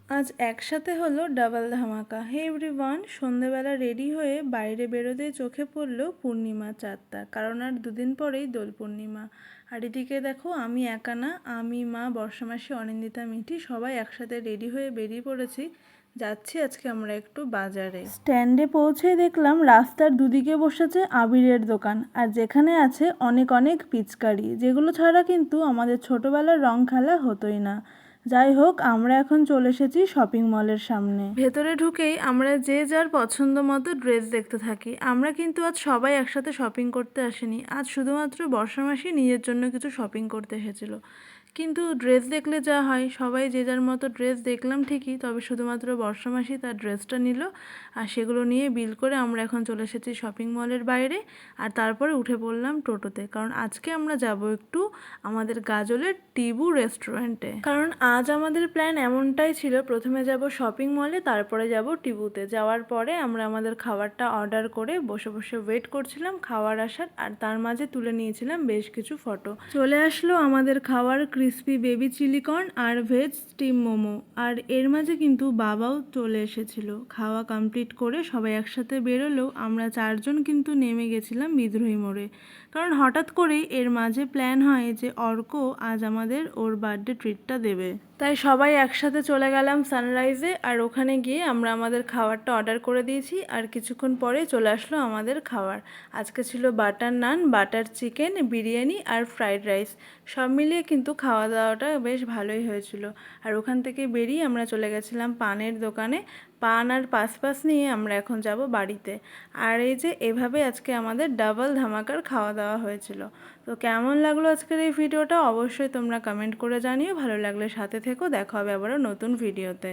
আজ একসাথে হলো ডাবল ধামাকা। হে এভরিওয়ান, সন্ধেবেলা রেডি হয়ে বাইরে বেরোতেই চোখে পড়লো পূর্ণিমা চাঁদটা, কারণ আর দুদিন পরেই দোল পূর্ণিমা। আর এদিকে দেখো, আমি একা না, আমি, মা, বর্ষামাসি, অনিন্দিতা, মিঠি সবাই একসাথে রেডি হয়ে বেরিয়ে পড়েছি। যাচ্ছি আজকে আমরা একটু বাজারে। স্ট্যান্ডে পৌঁছেই দেখলাম রাস্তার দুদিকে বসেছে আবিরের দোকান, আর যেখানে আছে অনেক অনেক পিচকারি, যেগুলো ছাড়া কিন্তু আমাদের ছোটোবেলার রং খেলা হতোই না। যাই হোক, আমরা এখন চলে এসেছি শপিং মলের সামনে। ভেতরে ঢুকেই আমরা যে যার পছন্দ মতো ড্রেস দেখতে থাকি। আমরা কিন্তু আজ সবাই একসাথে শপিং করতে আসিনি, আজ শুধুমাত্র বর্ষামাসি নিজের জন্য কিছু শপিং করতে এসেছিল। কিন্তু ড্রেস দেখলে যা হয়, সবাই যে যার মতো ড্রেস দেখলাম ঠিকই, তবে শুধুমাত্র বর্ষামাসি তার ড্রেসটা নিল, আর সেগুলো নিয়ে বিল করে আমরা এখন চলে এসেছি শপিং মলের বাইরে। আর তারপরে উঠে পড়লাম টোটোতে, কারণ আজকে আমরা যাব একটু আমাদের গাজলের টিবু রেস্টুরেন্টে। কারণ আজ আমাদের প্ল্যান এমনটাই ছিল, প্রথমে যাব শপিং মলে, তারপরে যাব টিবুতে। যাওয়ার পরে আমরা আমাদের খাবারটা অর্ডার করে বসে বসে ওয়েট করছিলাম খাবার আসার, আর তার মাঝে তুলে নিয়েছিলাম বেশ কিছু ফটো। চলে আসলো আমাদের খাওয়ার ক্রিসপি বেবি চিলি কর্ন আর ভেজ স্টিম মোমো। আর এর মাঝে কিন্তু বাবাও চলে এসেছিল। খাওয়া কমপ্লিট করে সবাই একসাথে বেরোলেও আমরা চারজন কিন্তু নেমে গেছিলাম বিদ্রোহী মোড়ে, কারণ হঠাৎ করেই এর মাঝে প্ল্যান হয় যে অর্ক আজ আমাদের ওর বার্থডে ট্রিটটা দেবে। তাই সবাই একসাথে চলে গেলাম সানরাইজে, আর ওখানে গিয়ে আমরা আমাদের খাবারটা অর্ডার করে দিয়েছি। আর কিছুক্ষণ পরে চলে আসলো আমাদের খাবার। আজকে ছিল বাটার নান, বাটার চিকেন, বিরিয়ানি আর ফ্রাইড রাইস। সব মিলিয়ে কিন্তু খাওয়া দাওয়াটা বেশ ভালোই হয়েছিল। আর ওখান থেকে বেরিয়ে আমরা চলে গেছিলাম পানের দোকানে। পান আর পাসপাস নিয়ে আমরা এখন যাব বাড়িতে। আর এই যে এভাবে আজকে আমাদের ডাবল ধামাকার খাওয়া দাওয়া হয়েছিল। তো কেমন লাগলো আজকের এই ভিডিওটা অবশ্যই তোমরা কমেন্ট করে জানিও। ভালো লাগলে সাথে থেকো, দেখা হবে আবারও নতুন ভিডিওতে।